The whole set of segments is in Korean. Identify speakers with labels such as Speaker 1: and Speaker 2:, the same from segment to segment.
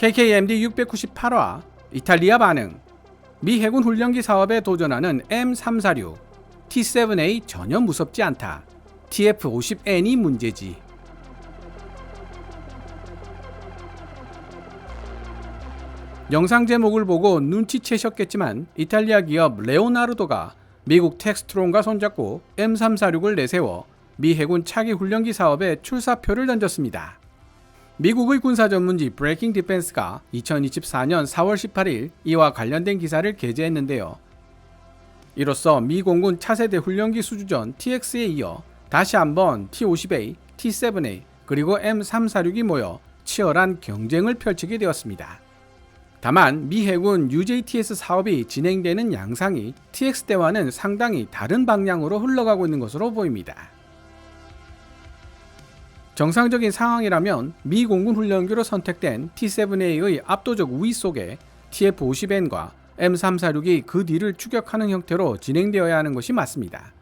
Speaker 1: KKMD 698화 이탈리아 반응. 미 해군 훈련기 사업에 도전하는 M346 T-7A 전혀 무섭지 않다. TF-50N이 문제지. 영상 제목을 보고 눈치채셨겠지만 이탈리아 기업 레오나르도가 미국 텍스트론과 손잡고 M346을 내세워 미 해군 차기 훈련기 사업에 출사표를 던졌습니다. 미국의 군사 전문지 브레이킹 디펜스가 2024년 4월 18일 이와 관련된 기사를 게재했는데요. 이로써 미 공군 차세대 훈련기 수주전 TX에 이어 다시 한번 T-50A, T-7A 그리고 M346이 모여 치열한 경쟁을 펼치게 되었습니다. 다만 미 해군 UJTS 사업이 진행되는 양상이 TX 때와는 상당히 다른 방향으로 흘러가고 있는 것으로 보입니다. 정상적인 상황이라면 미 공군 훈련기로 선택된 T-7A의 압도적 우위 속에 TF-50N과 M346이 그 뒤를 추격하는 형태로 진행되어야 하는 것이 맞습니다.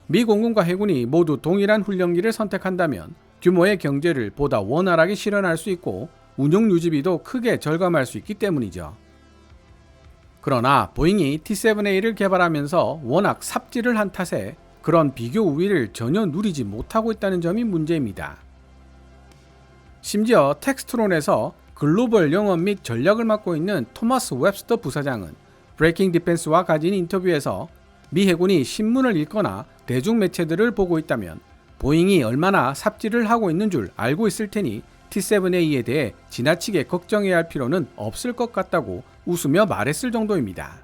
Speaker 1: 미 공군과 해군이 모두 동일한 훈련기를 선택한다면 규모의 경제를 보다 원활하게 실현할 수 있고 운용 유지비도 크게 절감할 수 있기 때문이죠. 그러나 보잉이 T-7A를 개발하면서 워낙 삽질을 한 탓에 그런 비교 우위를 전혀 누리지 못하고 있다는 점이 문제입니다. 심지어 텍스트론에서 글로벌 영업 및 전략을 맡고 있는 토마스 웹스터 부사장은 브레이킹 디펜스와 가진 인터뷰에서 미 해군이 신문을 읽거나 대중매체들을 보고 있다면 보잉이 얼마나 삽질을 하고 있는 줄 알고 있을 테니 T-7A에 대해 지나치게 걱정해야 할 필요는 없을 것 같다고 웃으며 말했을 정도입니다.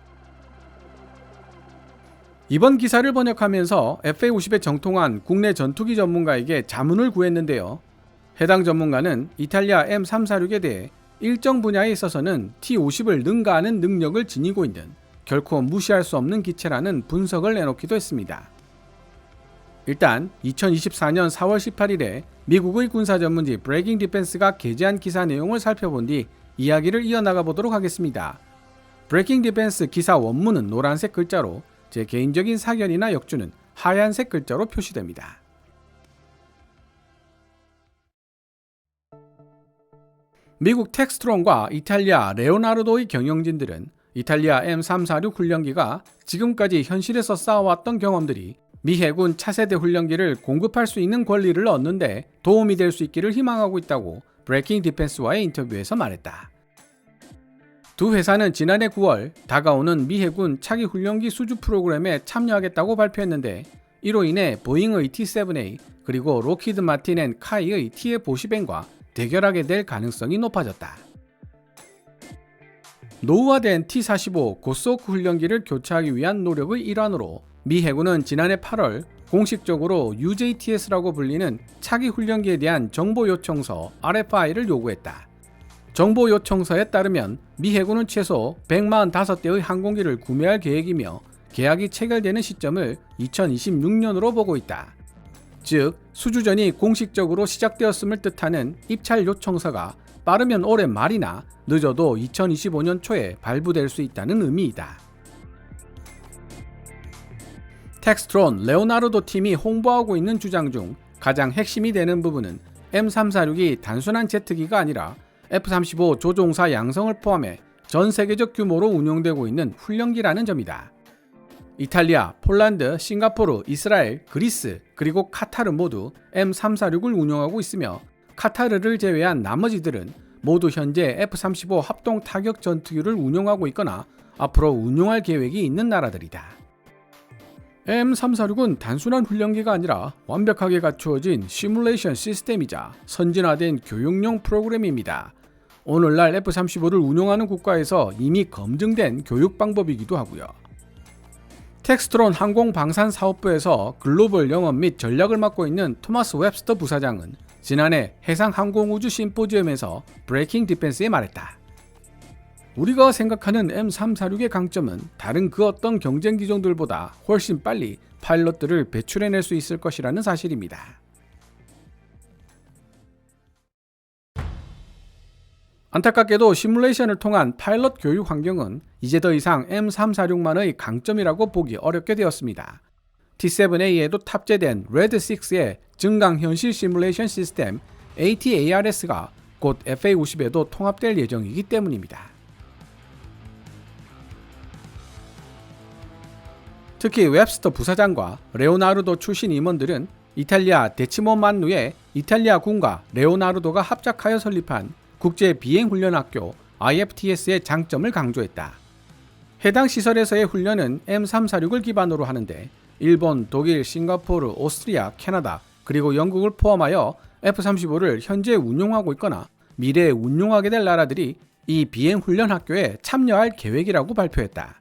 Speaker 1: 이번 기사를 번역하면서 FA-50에 정통한 국내 전투기 전문가에게 자문을 구했는데요. 해당 전문가는 이탈리아 M346에 대해 일정 분야에 있어서는 T-50을 능가하는 능력을 지니고 있는 결코 무시할 수 없는 기체라는 분석을 내놓기도 했습니다. 일단 2024년 4월 18일에 미국의 군사 전문지 브레이킹 디펜스가 게재한 기사 내용을 살펴본 뒤 이야기를 이어나가 보도록 하겠습니다. 브레이킹 디펜스 기사 원문은 노란색 글자로 제 개인적인 사견이나 역주는 하얀색 글자로 표시됩니다. 미국 텍스트론과 이탈리아 레오나르도의 경영진들은 이탈리아 M346 훈련기가 지금까지 현실에서 쌓아왔던 경험들이 미 해군 차세대 훈련기를 공급할 수 있는 권리를 얻는데 도움이 될 수 있기를 희망하고 있다고 브레이킹 디펜스와의 인터뷰에서 말했다. 두 회사는 지난해 9월 다가오는 미 해군 차기 훈련기 수주 프로그램에 참여하겠다고 발표했는데 이로 인해 보잉의 T-7A 그리고 록히드 마틴 앤 카이의 TF-50N과 대결하게 될 가능성이 높아졌다. 노후화된 T-45 고스호크 훈련기를 교체하기 위한 노력의 일환으로 미 해군은 지난해 8월 공식적으로 UJTS라고 불리는 차기 훈련기에 대한 정보 요청서 RFI를 요구했다. 정보 요청서에 따르면 미 해군은 최소 145대의 항공기를 구매할 계획이며 계약이 체결되는 시점을 2026년으로 보고 있다. 즉 수주전이 공식적으로 시작되었음을 뜻하는 입찰 요청서가 빠르면 올해 말이나 늦어도 2025년 초에 발부될 수 있다는 의미이다. 텍스트론 레오나르도 팀이 홍보하고 있는 주장 중 가장 핵심이 되는 부분은 M346이 단순한 제트기가 아니라 F-35 조종사 양성을 포함해 전 세계적 규모로 운용되고 있는 훈련기라는 점이다. 이탈리아, 폴란드, 싱가포르, 이스라엘, 그리스, 그리고 카타르 모두 M346을 운용하고 있으며 카타르를 제외한 나머지들은 모두 현재 F-35 합동 타격 전투기를 운용하고 있거나 앞으로 운용할 계획이 있는 나라들이다. M346은 단순한 훈련기가 아니라 완벽하게 갖추어진 시뮬레이션 시스템이자 선진화된 교육용 프로그램입니다. 오늘날 F-35를 운용하는 국가에서 이미 검증된 교육 방법이기도 하고요. 텍스트론 항공방산사업부에서 글로벌 영업 및 전략을 맡고 있는 토마스 웹스터 부사장은 지난해 해상항공우주 심포지엄에서 브레이킹 디펜스에 말했다. 우리가 생각하는 M346의 강점은 다른 그 어떤 경쟁 기종들보다 훨씬 빨리 파일럿들을 배출해낼 수 있을 것이라는 사실입니다. 안타깝게도 시뮬레이션을 통한 파일럿 교육 환경은 이제 더 이상 M346만의 강점이라고 보기 어렵게 되었습니다. T-7A에도 탑재된 레드6의 증강현실 시뮬레이션 시스템 ATARS가 곧 FA-50에도 통합될 예정이기 때문입니다. 특히 웹스터 부사장과 레오나르도 출신 임원들은 이탈리아 데치모 만누에 이탈리아 군과 레오나르도가 합작하여 설립한 국제 비행훈련학교 IFTS의 장점을 강조했다. 해당 시설에서의 훈련은 M346을 기반으로 하는데 일본, 독일, 싱가포르, 오스트리아, 캐나다, 그리고 영국을 포함하여 F-35를 현재 운용하고 있거나 미래에 운용하게 될 나라들이 이 비행훈련학교에 참여할 계획이라고 발표했다.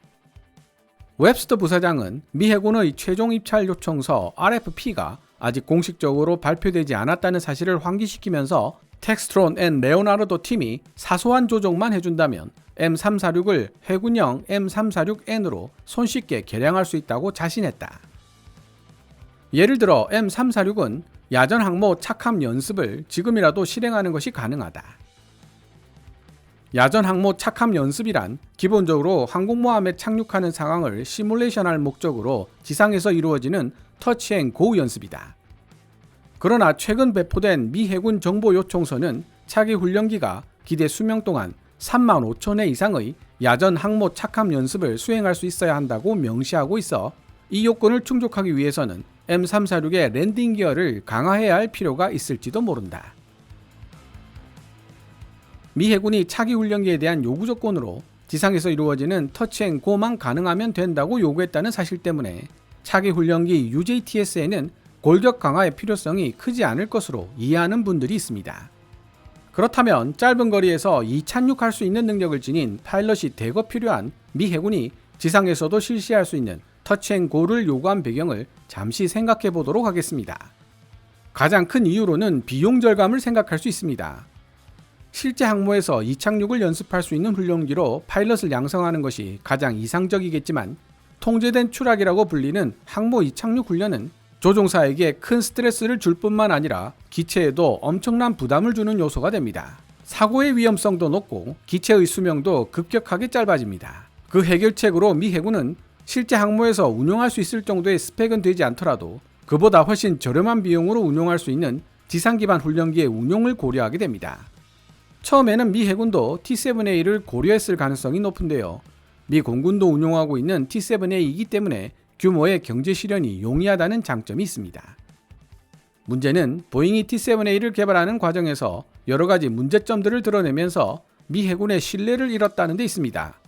Speaker 1: 웹스터 부사장은 미 해군의 최종 입찰 요청서 RFP가 아직 공식적으로 발표되지 않았다는 사실을 환기시키면서 텍스트론 앤 레오나르도 팀이 사소한 조정만 해준다면 M346을 해군형 M346N으로 손쉽게 개량할 수 있다고 자신했다. 예를 들어 M346은 야전 항모 착함 연습을 지금이라도 실행하는 것이 가능하다. 야전 항모 착함 연습이란 기본적으로 항공모함에 착륙하는 상황을 시뮬레이션할 목적으로 지상에서 이루어지는 터치 앤 고 연습이다. 그러나 최근 배포된 미 해군 정보 요청서는 차기 훈련기가 기대 수명 동안 35,000회 이상의 야전 항모 착함 연습을 수행할 수 있어야 한다고 명시하고 있어 이 요건을 충족하기 위해서는 M346의 랜딩 기어를 강화해야 할 필요가 있을지도 모른다. 미 해군이 차기 훈련기에 대한 요구 조건으로 지상에서 이루어지는 터치 앤 고만 가능하면 된다고 요구했다는 사실 때문에 차기 훈련기 UJTS에는 골격 강화의 필요성이 크지 않을 것으로 이해하는 분들이 있습니다. 그렇다면 짧은 거리에서 이착륙할 수 있는 능력을 지닌 파일럿이 대거 필요한 미 해군이 지상에서도 실시할 수 있는 터치 앤 고를 요구한 배경을 잠시 생각해 보도록 하겠습니다. 가장 큰 이유로는 비용 절감을 생각할 수 있습니다. 실제 항모에서 이착륙을 연습할 수 있는 훈련기로 파일럿을 양성하는 것이 가장 이상적이겠지만 통제된 추락이라고 불리는 항모 이착륙 훈련은 조종사에게 큰 스트레스를 줄 뿐만 아니라 기체에도 엄청난 부담을 주는 요소가 됩니다. 사고의 위험성도 높고 기체의 수명도 급격하게 짧아집니다. 그 해결책으로 미 해군은 실제 항모에서 운용할 수 있을 정도의 스펙은 되지 않더라도 그보다 훨씬 저렴한 비용으로 운용할 수 있는 지상 기반 훈련기의 운용을 고려하게 됩니다. 처음에는 미 해군도 T-7A를 고려했을 가능성이 높은데요. 미 공군도 운용하고 있는 T-7A이기 때문에 규모의 경제 실현이 용이하다는 장점이 있습니다. 문제는 보잉이 T-7A를 개발하는 과정에서 여러 가지 문제점들을 드러내면서 미 해군의 신뢰를 잃었다는 데 있습니다.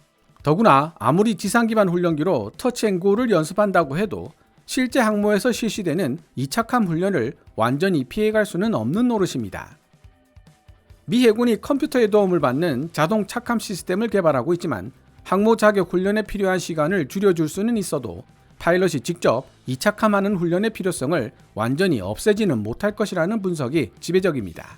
Speaker 1: 더구나 아무리 지상 기반 훈련기로 터치 앤 고를 연습한다고 해도 실제 항모에서 실시되는 이착함 훈련을 완전히 피해갈 수는 없는 노릇입니다. 미 해군이 컴퓨터의 도움을 받는 자동 착함 시스템을 개발하고 있지만 항모 자격 훈련에 필요한 시간을 줄여줄 수는 있어도 파일럿이 직접 이착함하는 훈련의 필요성을 완전히 없애지는 못할 것이라는 분석이 지배적입니다.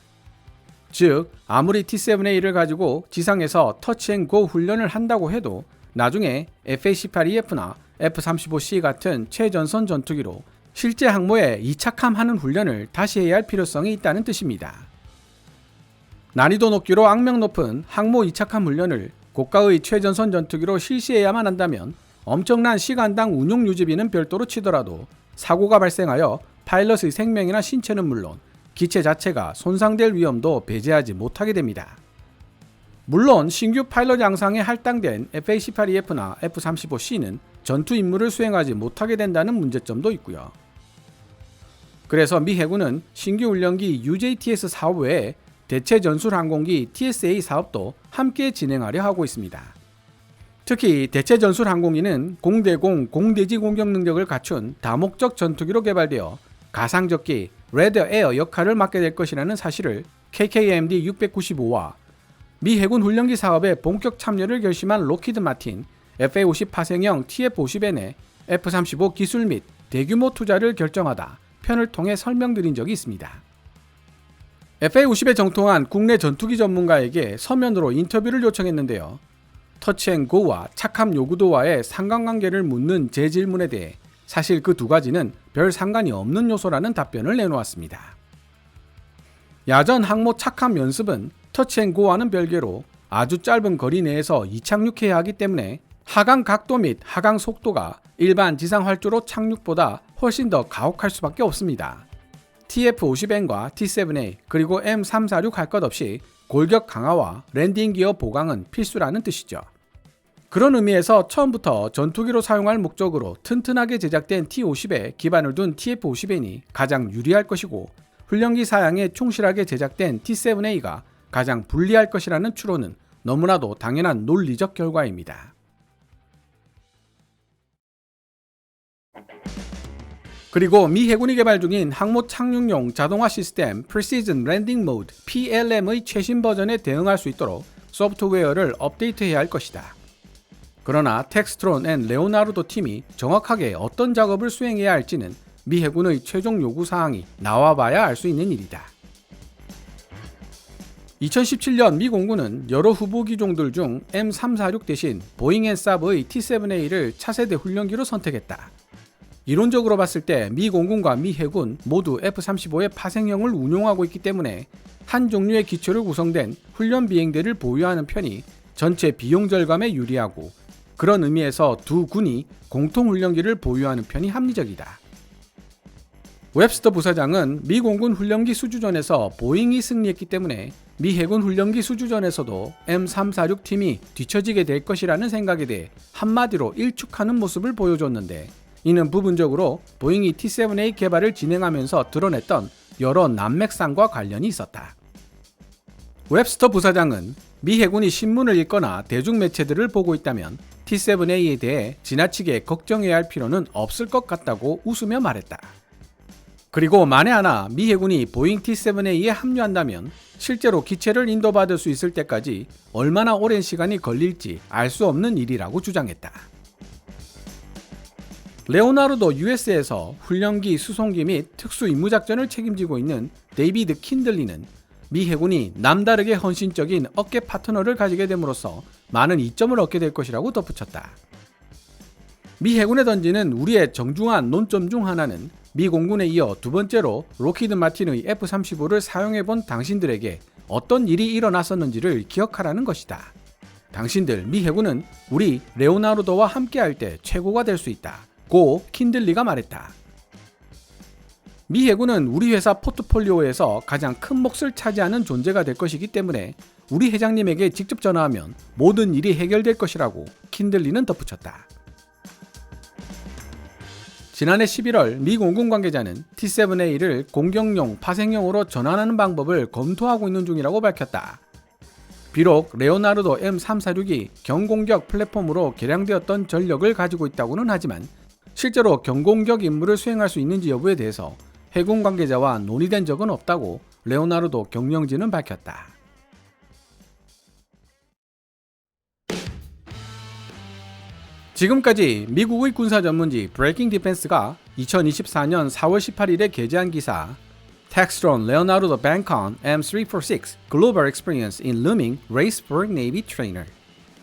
Speaker 1: 즉, 아무리 T-7A를 가지고 지상에서 터치 앤 고 훈련을 한다고 해도 나중에 FA-18EF나 F-35C 같은 최전선 전투기로 실제 항모에 이착함하는 훈련을 다시 해야 할 필요성이 있다는 뜻입니다. 난이도 높기로 악명 높은 항모 이착함 훈련을 고가의 최전선 전투기로 실시해야만 한다면 엄청난 시간당 운용 유지비는 별도로 치더라도 사고가 발생하여 파일럿의 생명이나 신체는 물론 기체 자체가 손상될 위험도 배제하지 못하게 됩니다. 물론 신규 파일럿 양상에 할당된 FA-18EF나 F-35C는 전투 임무를 수행하지 못하게 된다는 문제점도 있고요. 그래서 미 해군은 신규 훈련기 UJTS 사업 외에 대체 전술 항공기 TSA 사업도 함께 진행하려 하고 있습니다. 특히 대체 전술 항공기는 공대공, 공대지 공격 능력을 갖춘 다목적 전투기로 개발되어 가상적기, 레드 에어 역할을 맡게 될 것이라는 사실을 KKMD 695와 미 해군 훈련기 사업에 본격 참여를 결심한 로키드 마틴, FA-50 파생형 TF-50N의 F-35 기술 및 대규모 투자를 결정하다 편을 통해 설명드린 적이 있습니다. FA-50에 정통한 국내 전투기 전문가에게 서면으로 인터뷰를 요청했는데요. 터치 앤 고와 착함 요구도와의 상관관계를 묻는 제 질문에 대해 사실 그 두 가지는 별 상관이 없는 요소라는 답변을 내놓았습니다. 야전 항모 착함 연습은 터치 앤 고와는 별개로 아주 짧은 거리 내에서 이착륙해야 하기 때문에 하강 각도 및 하강 속도가 일반 지상 활주로 착륙보다 훨씬 더 가혹할 수밖에 없습니다. TF-50N과 T-7A 그리고 M346 할 것 없이 골격 강화와 랜딩 기어 보강은 필수라는 뜻이죠. 그런 의미에서 처음부터 전투기로 사용할 목적으로 튼튼하게 제작된 T-50에 기반을 둔 TF-50N이 가장 유리할 것이고, 훈련기 사양에 충실하게 제작된 T-7A가 가장 불리할 것이라는 추론은 너무나도 당연한 논리적 결과입니다. 그리고 미 해군이 개발 중인 항모 착륙용 자동화 시스템 Precision Landing Mode (PLM의) 최신 버전에 대응할 수 있도록 소프트웨어를 업데이트해야 할 것이다. 그러나 텍스트론 앤 레오나르도 팀이 정확하게 어떤 작업을 수행해야 할지는 미 해군의 최종 요구사항이 나와봐야 알 수 있는 일이다. 2017년 미 공군은 여러 후보 기종들 중 M346 대신 보잉 앤 sab의 T-7A를 차세대 훈련기로 선택했다. 이론적으로 봤을 때 미 공군과 미 해군 모두 F-35의 파생형을 운용하고 있기 때문에 한 종류의 기초를 구성된 훈련 비행대를 보유하는 편이 전체 비용 절감에 유리하고, 그런 의미에서 두 군이 공통 훈련기를 보유하는 편이 합리적이다. 웹스터 부사장은 미 공군 훈련기 수주전에서 보잉이 승리했기 때문에 미 해군 훈련기 수주전에서도 M346 팀이 뒤처지게 될 것이라는 생각에 대해 한마디로 일축하는 모습을 보여줬는데, 이는 부분적으로 보잉이 T-7A 개발을 진행하면서 드러냈던 여러 난맥상과 관련이 있었다. 웹스터 부사장은 미 해군이 신문을 읽거나 대중매체들을 보고 있다면 T-7A에 대해 지나치게 걱정해야 할 필요는 없을 것 같다고 웃으며 말했다. 그리고 만에 하나 미 해군이 보잉 T-7A에 합류한다면 실제로 기체를 인도받을 수 있을 때까지 얼마나 오랜 시간이 걸릴지 알 수 없는 일이라고 주장했다. 레오나르도 US에서 훈련기, 수송기 및 특수 임무작전을 책임지고 있는 데이비드 킨들리는 미 해군이 남다르게 헌신적인 어깨 파트너를 가지게 됨으로써 많은 이점을 얻게 될 것이라고 덧붙였다. 미 해군에 던지는 우리의 정중한 논점 중 하나는 미 공군에 이어 두 번째로 록히드 마틴의 F-35를 사용해본 당신들에게 어떤 일이 일어났었는지를 기억하라는 것이다. 당신들 미 해군은 우리 레오나르도와 함께할 때 최고가 될 수 있다. 고 킨들리가 말했다. 미 해군은 우리 회사 포트폴리오에서 가장 큰 몫을 차지하는 존재가 될 것이기 때문에 우리 회장님에게 직접 전화하면 모든 일이 해결될 것이라고 킨들리는 덧붙였다. 지난해 11월 미 공군 관계자는 T-7A를 공격용, 파생용으로 전환하는 방법을 검토하고 있는 중이라고 밝혔다. 비록 레오나르도 M346이 경공격 플랫폼으로 개량되었던 전력을 가지고 있다고는 하지만 실제로 경공격 임무를 수행할 수 있는지 여부에 대해서 해군 관계자와 논의된 적은 없다고 레오나르도 경영진은 밝혔다. 지금까지 미국의 군사 전문지 브레이킹 디펜스가 2024년 4월 18일에 게재한 기사 Textron Leonardo Bancon M346 Global Experience in Looming Race for Navy Trainer,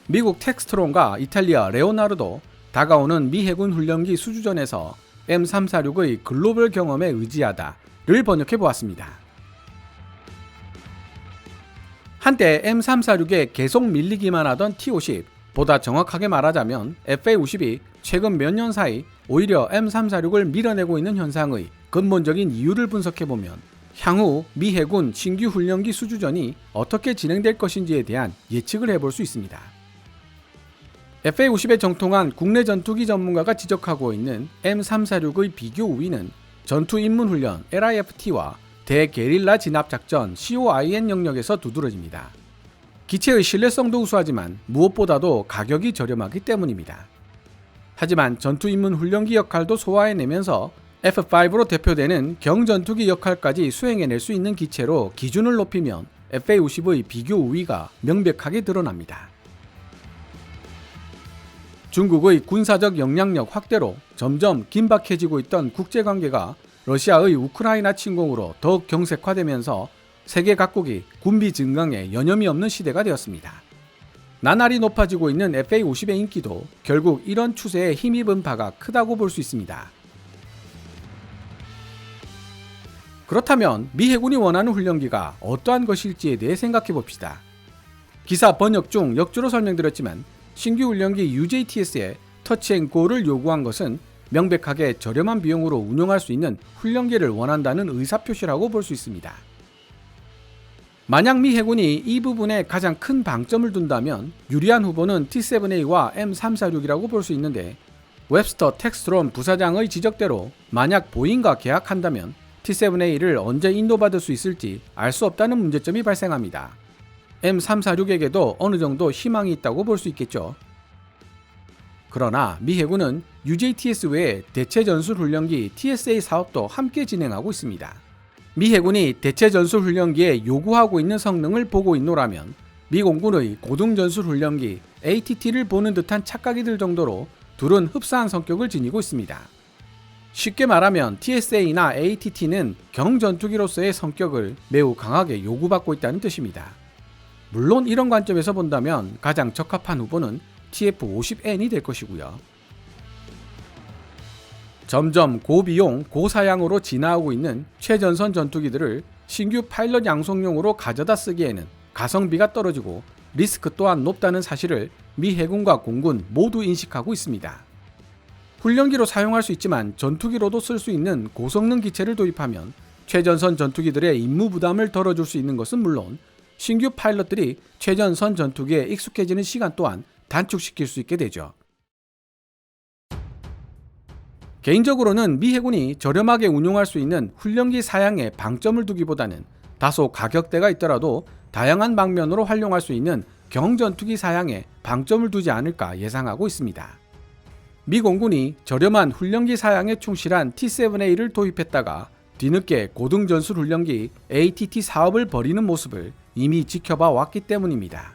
Speaker 1: 미국 텍스트론과 이탈리아 레오나르도 다가오는 미 해군 훈련기 수주전에서 M346의 글로벌 경험에 의지하다를 번역해 보았습니다. 한때 M346에 계속 밀리기만 하던 T-50, 보다 정확하게 말하자면 FA-50이 최근 몇 년 사이 오히려 M346을 밀어내고 있는 현상의 근본적인 이유를 분석해보면 향후 미 해군 신규 훈련기 수주전이 어떻게 진행될 것인지에 대한 예측을 해볼 수 있습니다. FA-50에 정통한 국내 전투기 전문가가 지적하고 있는 M346의 비교 우위는 전투 입문훈련 LIFT와 대게릴라 진압작전 COIN 영역에서 두드러집니다. 기체의 신뢰성도 우수하지만 무엇보다도 가격이 저렴하기 때문입니다. 하지만 전투 입문 훈련기 역할도 소화해내면서 F5로 대표되는 경전투기 역할까지 수행해낼 수 있는 기체로 기준을 높이면 FA-50의 비교 우위가 명백하게 드러납니다. 중국의 군사적 영향력 확대로 점점 긴박해지고 있던 국제관계가 러시아의 우크라이나 침공으로 더욱 경색화되면서 세계 각국이 군비 증강에 여념이 없는 시대가 되었습니다. 나날이 높아지고 있는 FA-50의 인기도 결국 이런 추세에 힘입은 바가 크다고 볼 수 있습니다. 그렇다면 미 해군이 원하는 훈련기가 어떠한 것일지에 대해 생각해 봅시다. 기사 번역 중 역주로 설명드렸지만 신규 훈련기 UJTS에 터치앤고를 요구한 것은 명백하게 저렴한 비용으로 운용할 수 있는 훈련기를 원한다는 의사표시라고 볼 수 있습니다. 만약 미 해군이 이 부분에 가장 큰 방점을 둔다면 유리한 후보는 T-7A와 M346이라고 볼 수 있는데, 웹스터 텍스트론 부사장의 지적대로 만약 보잉과 계약한다면 T-7A를 언제 인도받을 수 있을지 알 수 없다는 문제점이 발생합니다. M346에게도 어느 정도 희망이 있다고 볼 수 있겠죠. 그러나 미 해군은 UJTS 외에 대체 전술 훈련기 TSA 사업도 함께 진행하고 있습니다. 미 해군이 대체 전술 훈련기에 요구하고 있는 성능을 보고 있노라면 미 공군의 고등 전술 훈련기 ATT를 보는 듯한 착각이 들 정도로 둘은 흡사한 성격을 지니고 있습니다. 쉽게 말하면 TSA나 ATT는 경전투기로서의 성격을 매우 강하게 요구받고 있다는 뜻입니다. 물론 이런 관점에서 본다면 가장 적합한 후보는 TF-50N이 될 것이고요. 점점 고비용, 고사양으로 진화하고 있는 최전선 전투기들을 신규 파일럿 양성용으로 가져다 쓰기에는 가성비가 떨어지고 리스크 또한 높다는 사실을 미 해군과 공군 모두 인식하고 있습니다. 훈련기로 사용할 수 있지만 전투기로도 쓸 수 있는 고성능 기체를 도입하면 최전선 전투기들의 임무 부담을 덜어줄 수 있는 것은 물론 신규 파일럿들이 최전선 전투기에 익숙해지는 시간 또한 단축시킬 수 있게 되죠. 개인적으로는 미 해군이 저렴하게 운용할 수 있는 훈련기 사양에 방점을 두기보다는 다소 가격대가 있더라도 다양한 방면으로 활용할 수 있는 경전투기 사양에 방점을 두지 않을까 예상하고 있습니다. 미 공군이 저렴한 훈련기 사양에 충실한 T-7A를 도입했다가 뒤늦게 고등전술 훈련기 ATT 사업을 벌이는 모습을 이미 지켜봐 왔기 때문입니다.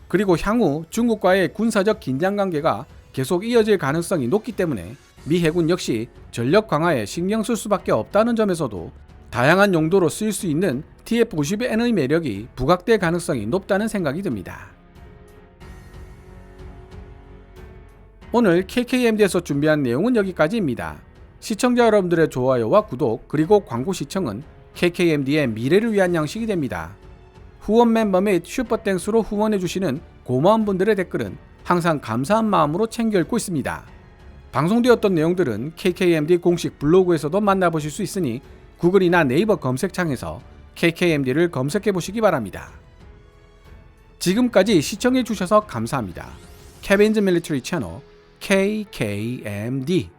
Speaker 1: 그리고 향후 중국과의 군사적 긴장관계가 계속 이어질 가능성이 높기 때문에 미 해군 역시 전력 강화에 신경 쓸 수밖에 없다는 점에서도 다양한 용도로 쓰일 수 있는 TF-50N의 매력이 부각될 가능성이 높다는 생각이 듭니다. 오늘 KKMD에서 준비한 내용은 여기까지입니다. 시청자 여러분들의 좋아요와 구독 그리고 광고 시청은 KKMD의 미래를 위한 양식이 됩니다. 후원 멤버 및 슈퍼땡스로 후원해주시는 고마운 분들의 댓글은 항상 감사한 마음으로 챙겨 읽고 있습니다. 방송되었던 내용들은 KKMD 공식 블로그에서도 만나보실 수 있으니 구글이나 네이버 검색창에서 KKMD를 검색해보시기 바랍니다. 지금까지 시청해주셔서 감사합니다. Kevin's Military Channel KKMD